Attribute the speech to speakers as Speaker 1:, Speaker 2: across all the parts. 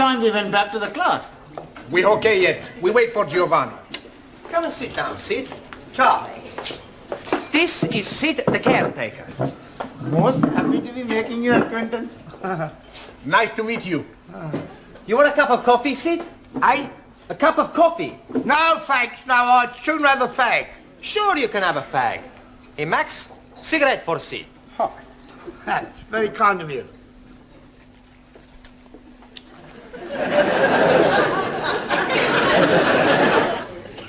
Speaker 1: time we went back to the class.
Speaker 2: We okay yet. We wait for Giovanni.
Speaker 3: Come and sit down, Sid. Charlie. This is Sid, the caretaker.
Speaker 1: Most happy to be making your acquaintance.
Speaker 2: Nice to meet you.
Speaker 3: You want a cup of coffee, Sid?
Speaker 4: Eh?
Speaker 3: A cup of coffee?
Speaker 4: No, thanks. No, I'd sooner have a fag.
Speaker 3: Sure you can have a fag. Hey, Max, cigarette for Sid.
Speaker 4: Oh, that's very kind of you.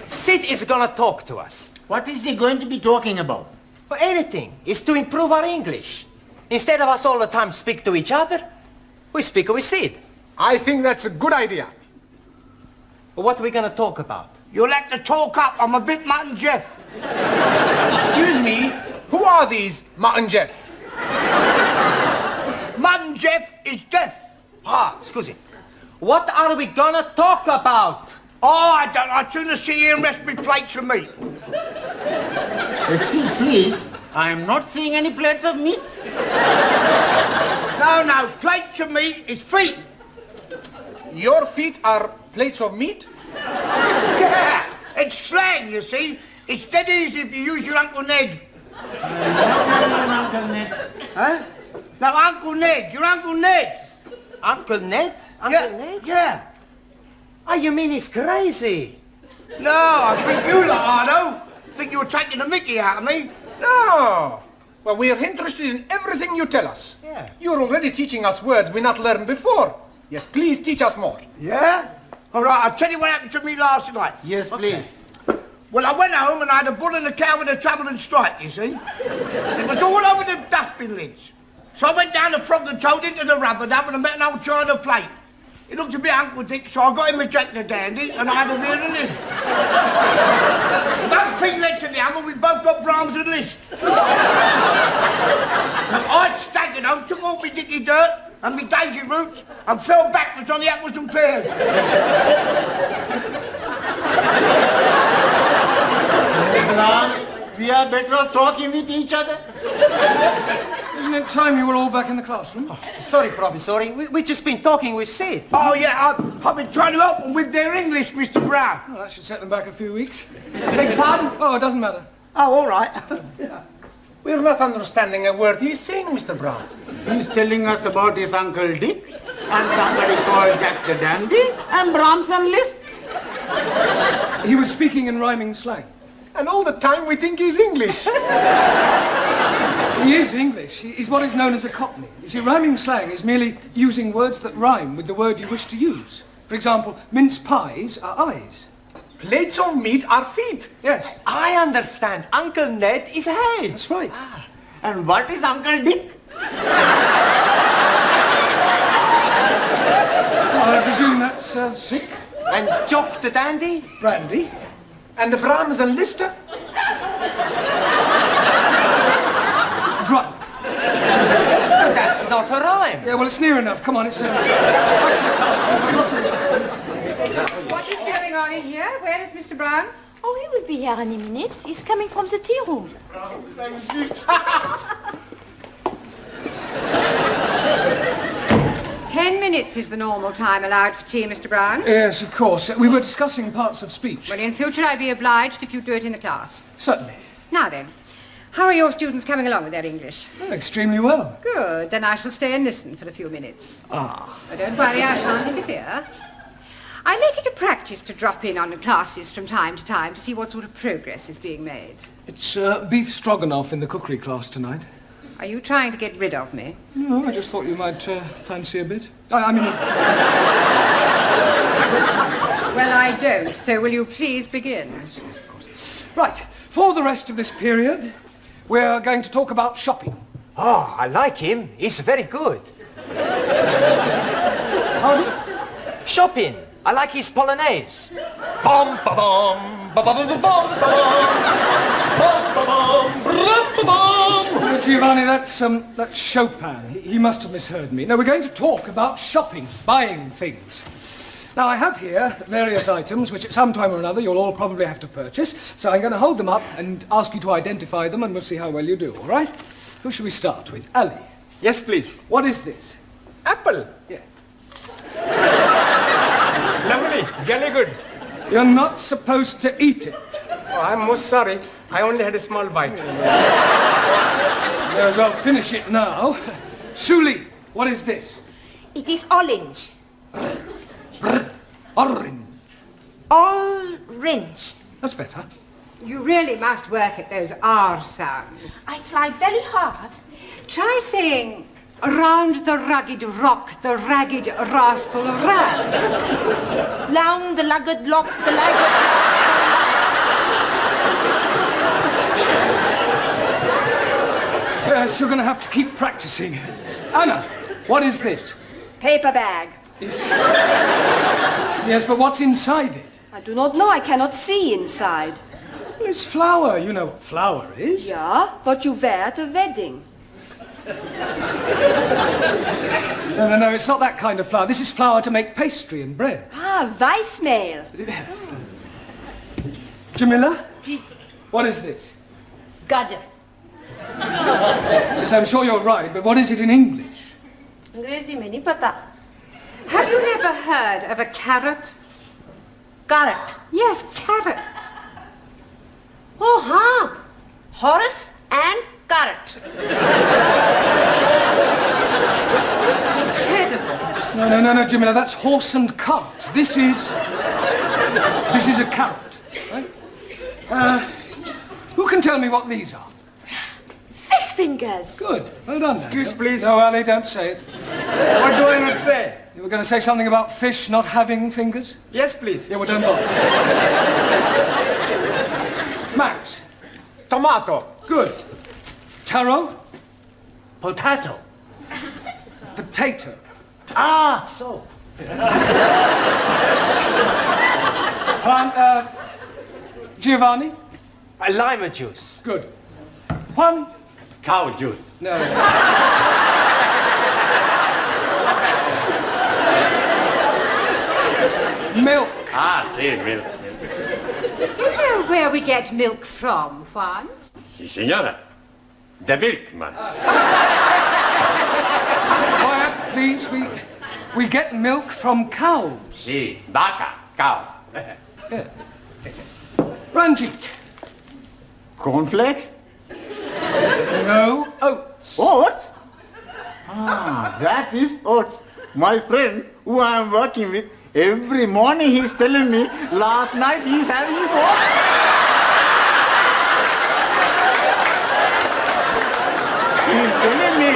Speaker 3: Sid is gonna talk to us.
Speaker 1: What is he going to be talking about?
Speaker 3: For anything. It's to improve our English. Instead of us all the time speak to each other, we speak with Sid.
Speaker 2: I think that's a good idea.
Speaker 3: What are we gonna talk about?
Speaker 4: You'll have to talk up. I'm a bit Mutt and Jeff.
Speaker 2: Excuse me, who are these Mutt and Jeff?
Speaker 4: Mutt and Jeff is deaf.
Speaker 3: Ah, scusi. What are we gonna talk about?
Speaker 4: Oh, I don't. I'd sooner sit here and rest me plates of meat.
Speaker 1: Excuse please, I am not seeing any plates of meat.
Speaker 4: No, plates of meat is feet.
Speaker 2: Your feet are plates of meat?
Speaker 4: Yeah, it's slang, you see. It's dead easy if you use your Uncle Ned.
Speaker 1: Uncle Ned.
Speaker 4: Huh? No, Uncle Ned. Your Uncle Ned.
Speaker 3: Uncle Ned? Uncle Ned?
Speaker 4: Yeah.
Speaker 3: Oh, you mean he's crazy?
Speaker 4: No, I think you lot are, though. Think you're taking the mickey out of me.
Speaker 2: No. Well, we are interested in everything you tell us.
Speaker 3: Yeah.
Speaker 2: You're already teaching us words we not learned before. Yes, please teach us more.
Speaker 4: Yeah? All right, I'll tell you what happened to me last night.
Speaker 1: Yes, please.
Speaker 4: Well, I went home and I had a bull and a cow with a trouble and stripe, you see. It was all over the dustbin lids. So I went down the frog and toad into the rubber dub and I met an old china plate. It looked a bit Uncle Dick, so I got him a Jack the Dandy and I had a reel and in. One thing led to the other, we both got Brahms and Liszt. I'd staggered home, took all my dicky dirt and my daisy roots and fell backwards on the apples and pears.
Speaker 1: We are better off talking with each other.
Speaker 5: Isn't it time you were all back in the classroom?
Speaker 3: Oh, sorry, Professor. We've just been talking with Sid.
Speaker 4: Oh, yeah, I've been trying to help them with their English, Mr. Brown.
Speaker 5: Well, that should set them back a few weeks.
Speaker 4: Beg pardon?
Speaker 5: Oh, it doesn't matter.
Speaker 4: Oh, all right.
Speaker 2: We're not understanding a word he's saying, Mr. Brown.
Speaker 1: He's telling us about his Uncle Dick and somebody called Jack the Dandy and Brahms and Liszt.
Speaker 5: He was speaking in rhyming slang.
Speaker 2: And all the time we think he's English.
Speaker 5: He is English. He's what is known as a Cockney. You see, rhyming slang is merely using words that rhyme with the word you wish to use. For example, mince pies are eyes.
Speaker 2: Plates of meat are feet.
Speaker 5: Yes.
Speaker 3: I understand. Uncle Ned is head.
Speaker 5: That's right.
Speaker 1: And what is Uncle Dick?
Speaker 5: I presume that's sick.
Speaker 3: And Jock the Dandy?
Speaker 5: Brandy.
Speaker 2: And the Brahms and Liszt?
Speaker 5: Drunk.
Speaker 3: That's not a rhyme.
Speaker 5: Yeah, well, it's near enough. Come on, it's...
Speaker 6: What is going on in here? Where is Mr. Brown?
Speaker 7: Oh, he will be here any minute. He's coming from the tea room.
Speaker 6: 10 minutes is the normal time allowed for tea, Mr. Brown.
Speaker 5: Yes, of course. We were discussing parts of speech.
Speaker 6: Well, in future I'd be obliged if you do it in the class.
Speaker 5: Certainly.
Speaker 6: Now then, how are your students coming along with their English?
Speaker 5: Oh, extremely well.
Speaker 6: Good. Then I shall stay and listen for a few minutes.
Speaker 5: Ah.
Speaker 6: Oh, don't worry, I shan't interfere. I make it a practice to drop in on the classes from time to time to see what sort of progress is being made.
Speaker 5: It's beef stroganoff in the cookery class tonight.
Speaker 6: Are you trying to get rid of me?
Speaker 5: No, I just thought you might fancy a bit. I mean...
Speaker 6: Well, I don't, so will you please begin?
Speaker 5: Yes, of course. Right, for the rest of this period, we're going to talk about shopping.
Speaker 3: Oh, I like him. He's very good.
Speaker 5: Pardon?
Speaker 3: Shopping. I like his Polonaise. Bom, ba bom, ba ba ba ba bom, ba bom, ba bom, ba bom.
Speaker 5: Giovanni, that's Chopin. He must have misheard me. No, we're going to talk about shopping, buying things. Now, I have here various items which at some time or another you'll all probably have to purchase, so I'm going to hold them up and ask you to identify them and we'll see how well you do, all right? Who shall we start with? Ali.
Speaker 2: Yes, please.
Speaker 5: What is this?
Speaker 2: Apple.
Speaker 5: Yeah.
Speaker 2: Lovely, jolly good.
Speaker 5: You're not supposed to eat it.
Speaker 2: Oh, I'm most sorry. I only had a small bite.
Speaker 5: May as well finish it now. Suli, what is this?
Speaker 8: It is orange.
Speaker 5: Orange.
Speaker 8: Orange.
Speaker 5: That's better.
Speaker 6: You really must work at those R sounds.
Speaker 8: I try very hard.
Speaker 6: Try saying, round the rugged rock, the ragged rascal ran.
Speaker 8: Round the lugged lock, the lugged...
Speaker 5: Yes, you're going to have to keep practicing. Anna, what is this?
Speaker 9: Paper bag.
Speaker 5: Yes, but what's inside it?
Speaker 9: I do not know. I cannot see inside.
Speaker 5: Well, it's flour. You know what flour is.
Speaker 9: Yeah, what you wear at a wedding.
Speaker 5: No, it's not that kind of flour. This is flour to make pastry and bread.
Speaker 9: Ah, Weissmehl.
Speaker 5: Yes. Jamila, what is this?
Speaker 8: Gajar.
Speaker 5: Yes, I'm sure you're right, but what is it in English?
Speaker 8: अंग्रेजी में नहीं पता.
Speaker 6: Have you never heard of a carrot?
Speaker 8: Carrot.
Speaker 6: Yes, carrot.
Speaker 8: Oh, हाँ. Horse and carrot.
Speaker 6: Incredible.
Speaker 5: No, Jamila, that's horse and cart. This is a carrot, right? Who can tell me what these are?
Speaker 9: Fish fingers.
Speaker 5: Good. Well done.
Speaker 2: Excuse,
Speaker 5: Daniel.
Speaker 2: please.
Speaker 5: No, Ali, don't say it.
Speaker 2: What do I not say?
Speaker 5: You were going to say something about fish not having fingers?
Speaker 2: Yes, please.
Speaker 5: Yeah, well, don't bother. Max.
Speaker 2: Tomato.
Speaker 5: Good. Taro.
Speaker 3: Potato.
Speaker 5: Potato.
Speaker 3: Ah, so.
Speaker 5: Giovanni.
Speaker 3: Lima juice.
Speaker 5: Good. Juan.
Speaker 3: Cow juice.
Speaker 5: No. Milk.
Speaker 3: Ah, sí, milk.
Speaker 6: Do you know where we get milk from, Juan?
Speaker 3: Sí, señora. The milkman.
Speaker 5: Quiet, please. We get milk from cows.
Speaker 3: Sí, vaca, cow.
Speaker 5: Ranjit.
Speaker 1: Cornflakes?
Speaker 5: No oats.
Speaker 1: Oats? Ah, that is oats. My friend, who I am working with, every morning he's telling me, last night he's having his oats. He's telling me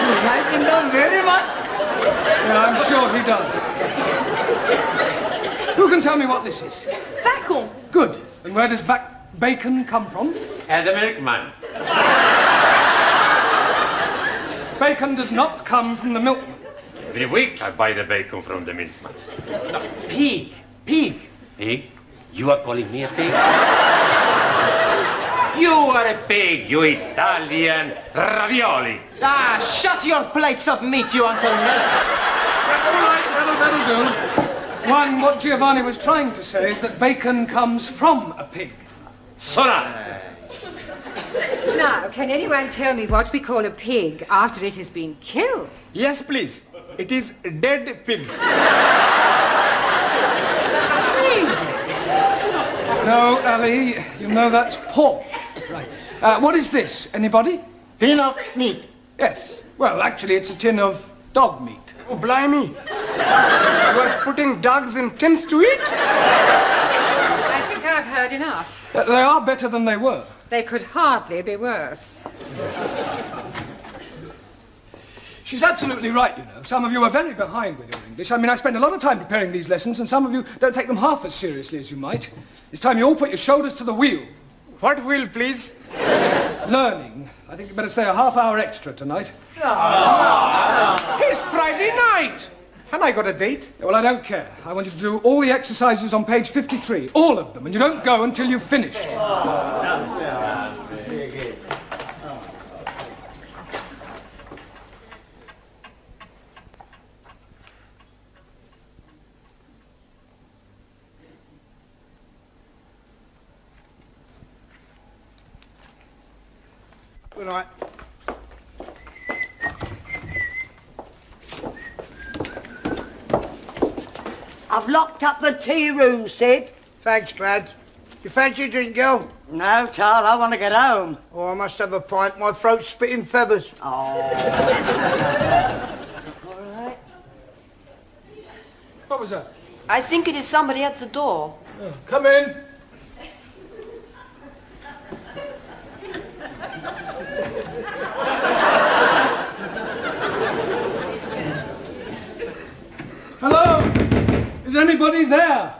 Speaker 1: he's liking them very much.
Speaker 5: Yeah, I'm sure he does. Who can tell me what this is?
Speaker 9: Bacon.
Speaker 5: Good. And where does bacon come from?
Speaker 3: And the milkman.
Speaker 5: Bacon does not come from the milkman.
Speaker 3: Every week I buy the bacon from the milkman.
Speaker 2: Pig.
Speaker 3: Pig? You are calling me a pig? You are a pig, you Italian ravioli.
Speaker 2: Ah, shut your plates of meat, you Uncle Ned.
Speaker 5: All right, that'll do. One, what Giovanni was trying to say is that bacon comes from a pig.
Speaker 3: Sola.
Speaker 6: Now, can anyone tell me what we call a pig after it has been killed?
Speaker 2: Yes, please. It is a dead pig.
Speaker 5: No, Ali, you know that's pork. Right. What is this? Anybody?
Speaker 1: Tin of meat.
Speaker 5: Yes. Well, actually, it's a tin of dog meat.
Speaker 2: Oh, blimey. You are putting dogs in tins to eat?
Speaker 6: I think I've heard enough.
Speaker 5: They are better than they were.
Speaker 6: They could hardly be worse.
Speaker 5: She's absolutely right, you know. Some of you are very behind with your English. I mean, I spend a lot of time preparing these lessons, and some of you don't take them half as seriously as you might. It's time you all put your shoulders to the wheel.
Speaker 2: What will, please?
Speaker 5: Learning. I think you better stay a half hour extra tonight.
Speaker 2: It's Friday night. And I got a date.
Speaker 5: Well, I don't care. I want you to do all the exercises on page 53. All of them. And you don't go until you've finished.
Speaker 4: Good night.
Speaker 10: I've locked up the tea room, Sid.
Speaker 4: Thanks, Glad. You fancy a drink, girl?
Speaker 10: No, Tal, I want to get home.
Speaker 4: Oh, I must have a pint. My throat's spitting feathers.
Speaker 10: Oh. All right.
Speaker 5: What was that?
Speaker 9: I think it is somebody at the door.
Speaker 5: Oh, come in. Hello? Is anybody there?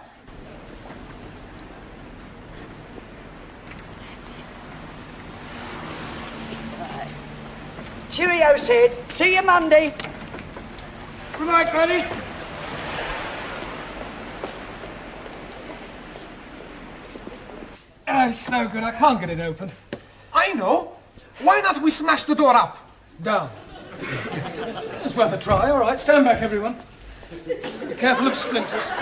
Speaker 10: Cheerio, Sid. See you Monday.
Speaker 5: Good night, Granny. It's no good. I can't get it open.
Speaker 2: I know. Why not we smash the door up?
Speaker 5: Down. It's worth a try. All right, stand back, everyone. Be careful of splinters.
Speaker 2: You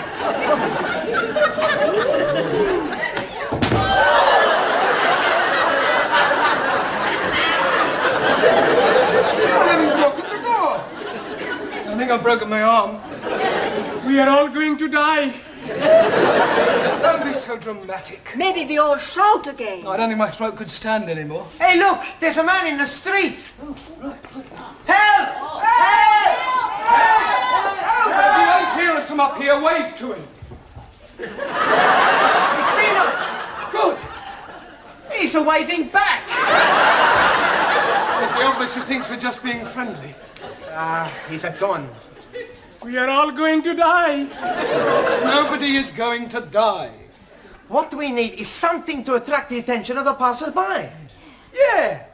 Speaker 2: haven't broken the door.
Speaker 5: I think I've broken my arm. We are all going to die. Don't be so dramatic.
Speaker 9: Maybe we all shout again.
Speaker 5: I don't think my throat could stand anymore.
Speaker 3: Hey, look! There's a man in the street! Help!
Speaker 5: If you don't hear us from up here, wave to him.
Speaker 3: He's seen us!
Speaker 5: Good.
Speaker 3: He's waving back!
Speaker 5: Yes, he obviously thinks we're just being friendly.
Speaker 3: He's a gun.
Speaker 5: We are all going to die. Nobody is going to die.
Speaker 3: What we need is something to attract the attention of the passerby.
Speaker 2: Yeah.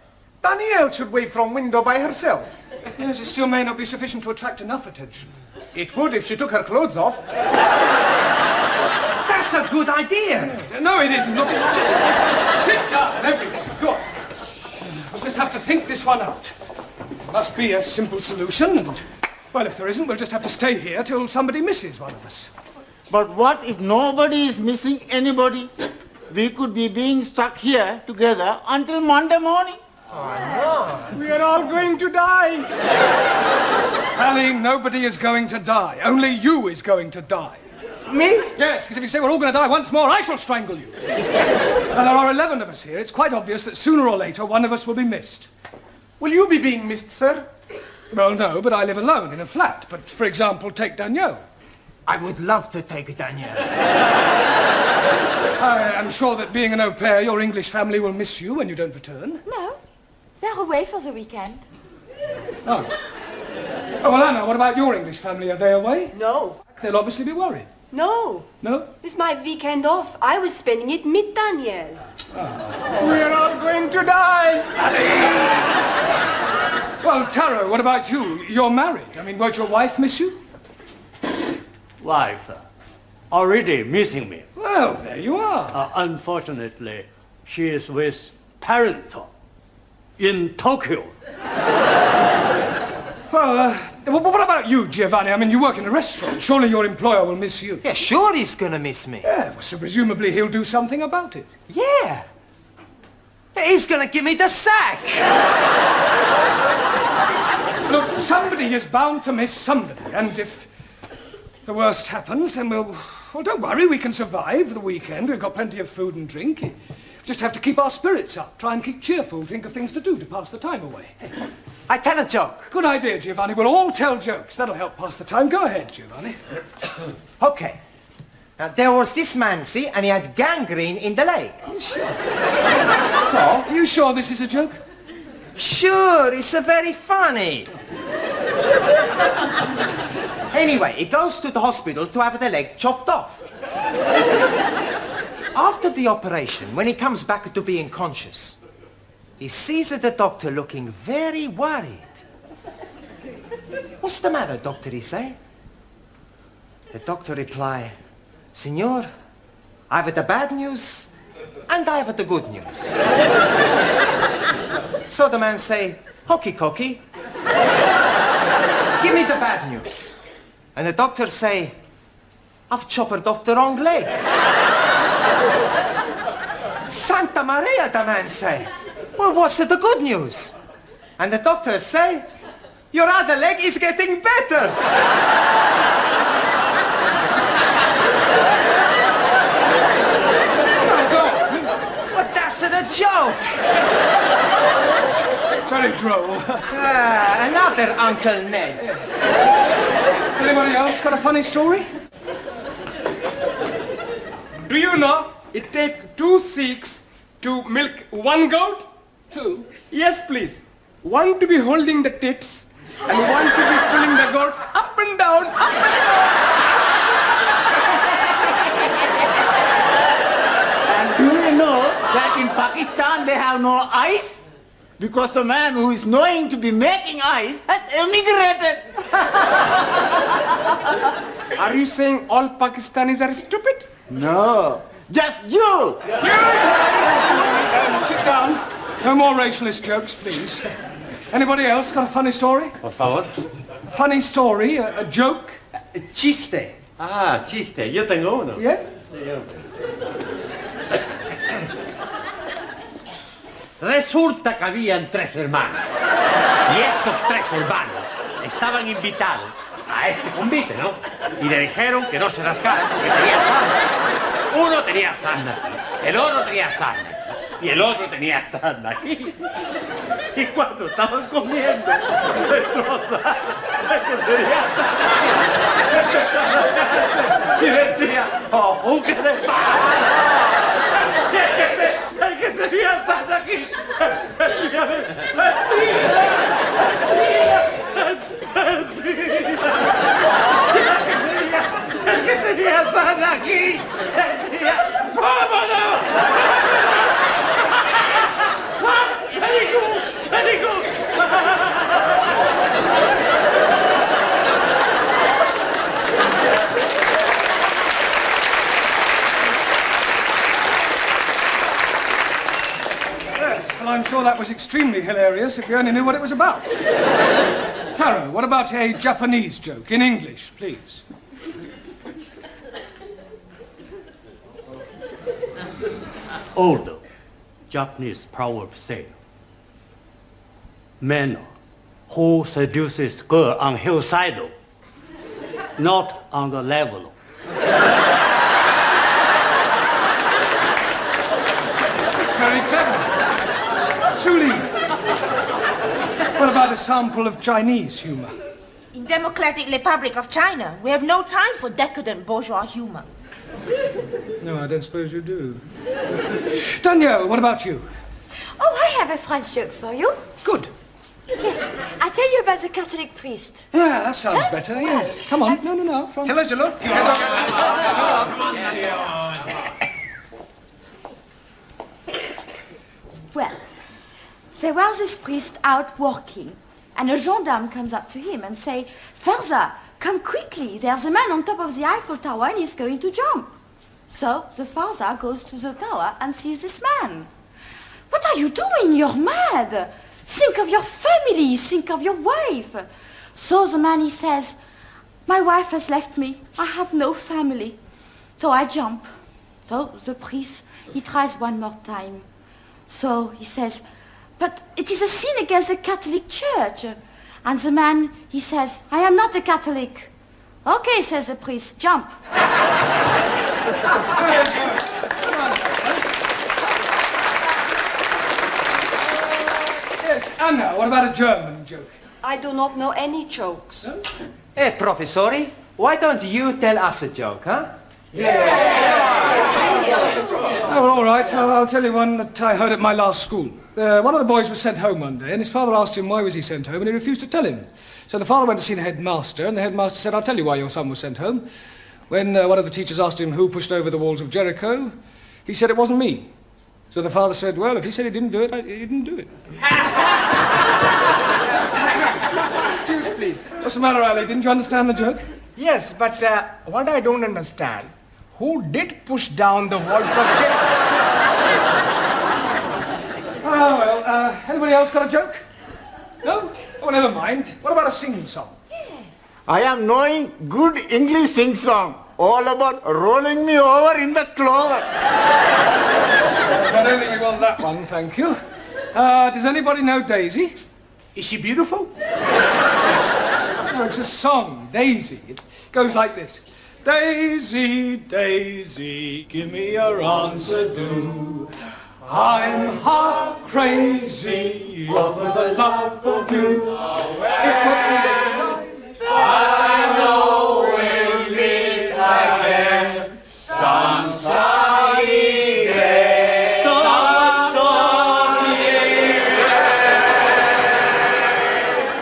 Speaker 2: Danielle should wave from window by herself.
Speaker 5: Yes, it still may not be sufficient to attract enough attention.
Speaker 2: It would if she took her clothes off.
Speaker 3: That's a good idea.
Speaker 5: No, it isn't. Look, just sit down, everyone. Go on. We'll just have to think this one out. There must be a simple solution, and, well, if there isn't, we'll just have to stay here till somebody misses one of us.
Speaker 1: But what if nobody is missing anybody? We could be being stuck here together until Monday morning.
Speaker 5: We are all going to die. Ali, nobody is going to die. Only you is going to die.
Speaker 10: Me?
Speaker 5: Yes, because if you say we're all going to die once more, I shall strangle you. Now, there are 11 of us here. It's quite obvious that sooner or later one of us will be missed.
Speaker 2: Will you be being missed, sir?
Speaker 5: Well, no, but I live alone in a flat. But, for example, take Danielle.
Speaker 3: I would love to take Danielle.
Speaker 5: I am sure that being an au pair, your English family will miss you when you don't return.
Speaker 7: No, they're away for the weekend.
Speaker 5: Oh. Oh, well, Anna, what about your English family? Are they away?
Speaker 9: No.
Speaker 5: They'll obviously be worried.
Speaker 9: No.
Speaker 5: No?
Speaker 9: It's my weekend off. I was spending it with Danielle.
Speaker 5: We're all going to die. Well, Taro, what about you? You're married. I mean, won't your wife miss you?
Speaker 11: Wife already missing me.
Speaker 5: Well, there you are.
Speaker 11: Unfortunately, she is with parents in Tokyo.
Speaker 5: Well, what about you, Giovanni? I mean, you work in a restaurant. Surely your employer will miss you.
Speaker 3: Yeah, sure he's gonna miss me.
Speaker 5: Yeah, well, so presumably he'll do something about it.
Speaker 3: Yeah. He's gonna give me the sack.
Speaker 5: Look, somebody is bound to miss somebody, and if the worst happens, then well, don't worry, we can survive the weekend. We've got plenty of food and drink. We just have to keep our spirits up, try and keep cheerful, think of things to do to pass the time away.
Speaker 3: I tell a joke.
Speaker 5: Good idea, Giovanni. We'll all tell jokes. That'll help pass the time. Go ahead, Giovanni.
Speaker 3: Okay. Now, there was this man, see, and he had gangrene in the leg.
Speaker 5: Sure.
Speaker 3: So?
Speaker 5: Are you sure this is a joke?
Speaker 3: Sure, it's very funny. Anyway, he goes to the hospital to have the leg chopped off. After the operation, when he comes back to being conscious, he sees the doctor looking very worried. What's the matter, doctor, he say? The doctor reply, Signor, I have the bad news and I have the good news. So the man say, hokey cokey, give me the bad news. And the doctor say, I've chopped off the wrong leg. Santa Maria, the man say. Well, what's the good news? And the doctor say, your other leg is getting better. joke!
Speaker 5: Very droll.
Speaker 3: Another Uncle Ned.
Speaker 5: Anybody else got a funny story?
Speaker 12: Do you know it takes 2 Sikhs to milk 1 goat?
Speaker 5: 2?
Speaker 12: Yes, please. 1 to be holding the tits and 1 to be pulling the goat up and down, up and down.
Speaker 1: And do you know that in Pakistan they have no eyes? Because the man who is knowing to be making eyes has emigrated.
Speaker 12: Are you saying all Pakistanis are stupid?
Speaker 1: No, just you.
Speaker 5: Sit down. No more racialist jokes, please. Anybody else got a funny story?
Speaker 11: Por favor.
Speaker 5: A funny story, a joke?
Speaker 3: Chiste.
Speaker 11: Ah, chiste. Yo tengo uno.
Speaker 5: Yes?
Speaker 11: Resulta que habían 3 hermanos. Y estos 3 hermanos estaban invitados a este convite, ¿no? Y le dijeron que no se rascaran porque tenía sarna. Uno tenía sarna aquí, el otro tenía sarna y el otro tenía sarna aquí. Y cuando estaban comiendo, y decía, ¡oh, qué de el que tenía sarna aquí! El que tenía sarna aquí decía, ¡vámonos! Very good.
Speaker 5: Yes, well, I'm sure that was extremely hilarious if you only knew what it was about. Taro, what about a Japanese joke in English, please?
Speaker 11: Old Japanese proverb say, man who seduces girl on hillside, not on the level.
Speaker 5: That's very clever. Suli, what about a sample of Chinese humor?
Speaker 8: In Democratic Republic of China, we have no time for decadent bourgeois humor.
Speaker 5: No, I don't suppose you do. Danielle, what about you?
Speaker 7: Oh, I have a French joke for you.
Speaker 5: Good.
Speaker 7: Yes, I tell you about the Catholic priest.
Speaker 5: Yeah, that sounds
Speaker 7: Yes,
Speaker 5: better,
Speaker 7: well,
Speaker 5: yes. Come on. No.
Speaker 12: Tell us, you look.
Speaker 7: Well, there was this priest out walking, and a gendarme comes up to him and say, "Father, come quickly, there's a man on top of the Eiffel Tower and he's going to jump." So the father goes to the tower and sees this man. "What are you doing? You're mad. Think of your family, think of your wife." So the man, he says, "My wife has left me, I have no family." So I jump. So the priest, he tries one more time. So he says, "But it is a sin against the Catholic Church." And the man, he says, "I am not a Catholic." "Okay," says the priest, "jump."
Speaker 5: Yes, Anna, what about a German joke?
Speaker 9: I do not know any jokes.
Speaker 3: Hey, professori, why don't you tell us a joke, huh?
Speaker 5: Oh, all right. I'll tell you one that I heard at my last school. One of the boys was sent home one day, and his father asked him why was he sent home, and he refused to tell him. So the father went to see the headmaster, and the headmaster said, "I'll tell you why your son was sent home." When one of the teachers asked him who pushed over the walls of Jericho, he said it wasn't me. So the father said, "Well, if he said he didn't do it, he didn't do it."
Speaker 12: Excuse, please.
Speaker 5: What's the matter, Ali? Didn't you understand the joke?
Speaker 12: Yes, but what I don't understand, who did push down the walls of Jericho?
Speaker 5: Oh, well, anybody else got a joke? No? Oh, never mind. What about a sing-song?
Speaker 1: I am knowing good English sing-song, all about rolling me over in the clover.
Speaker 5: Yes, I don't think we want that one, thank you. Does anybody know Daisy?
Speaker 12: Is she beautiful?
Speaker 5: No, it's a song, Daisy. It goes like this. Daisy, Daisy, give me your answer, do. I'm half crazy over the love of you. It would be a
Speaker 4: I know we'll meet again some sunny day. Some sunny day.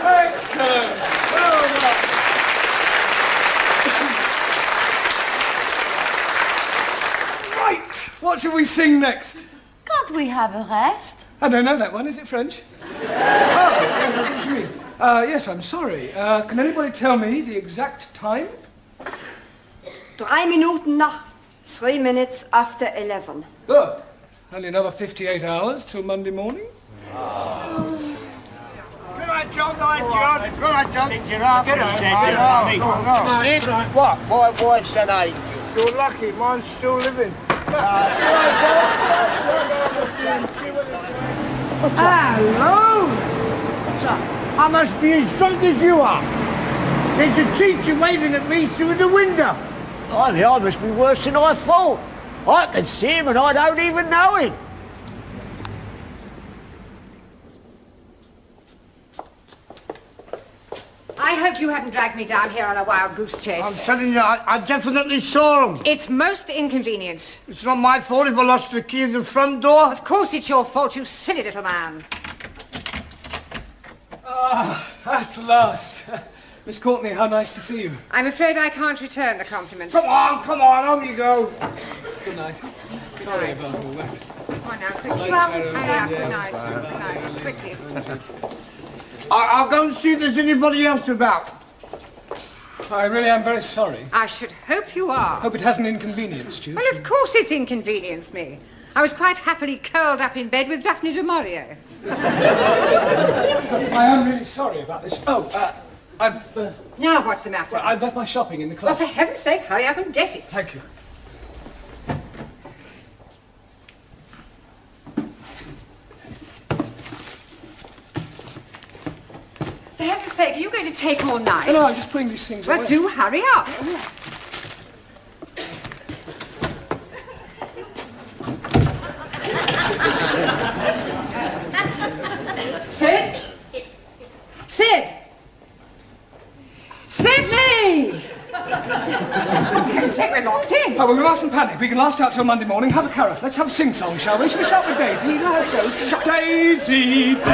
Speaker 5: Excellent. Well done. Right. What shall we sing next?
Speaker 7: Can't we have a rest?
Speaker 5: I don't know that one. Is it French? Oh, yes, that's what you mean. Yes, I'm sorry. Can anybody tell me the exact time?
Speaker 9: 3 Minuten nach. 3 minutes after 11.
Speaker 5: Good. Only another 58 hours till Monday morning.
Speaker 4: Good night, John. Good night, John. Stick it up. Good night.
Speaker 2: Sid, what? My wife's an angel.
Speaker 4: You're lucky. Mine's still living. Hello! What's up? I must be as drunk as you are. There's a teacher waving at me through the window.
Speaker 10: I must be worse than I thought. I can see him and I don't even know him.
Speaker 6: I hope you haven't dragged me down here on a wild goose chase.
Speaker 4: I'm telling you, I definitely saw him.
Speaker 6: It's most inconvenient.
Speaker 4: It's not my fault if I lost the key of the front door.
Speaker 6: Of course it's your fault, you silly little man.
Speaker 5: At last. Miss Courtney, how nice to see you.
Speaker 6: I'm afraid I can't return the compliment.
Speaker 4: Come on, on you go.
Speaker 5: Good night. Sorry about all that.
Speaker 6: Come on now, quickly. Hurry up, good night. Good night, quickly.
Speaker 4: I'll go and see if there's anybody else about.
Speaker 5: I really am very sorry.
Speaker 6: I should hope you are.
Speaker 5: Hope it hasn't inconvenienced you.
Speaker 6: Well, of course it's inconvenienced me. I was quite happily curled up in bed with Daphne du Maurier.
Speaker 5: I am really sorry about this. Oh, I've...
Speaker 6: Now what's the matter?
Speaker 5: Well, I've left my shopping in the
Speaker 6: Well,
Speaker 5: closet.
Speaker 6: for heaven's sake, hurry up and get it.
Speaker 5: Thank you.
Speaker 6: For heaven's sake, are you going to take all night?
Speaker 5: No, I'm just putting these things
Speaker 6: Well,
Speaker 5: away.
Speaker 6: do hurry up. Sid? Sid? Sydney! For heaven's sake, we're locked in.
Speaker 5: Oh, well, we mustn't panic. We can last out till Monday morning. Have a carrot. Let's have a sing-song, shall we? Shall we start with Daisy? You know how it goes. Daisy, Daisy.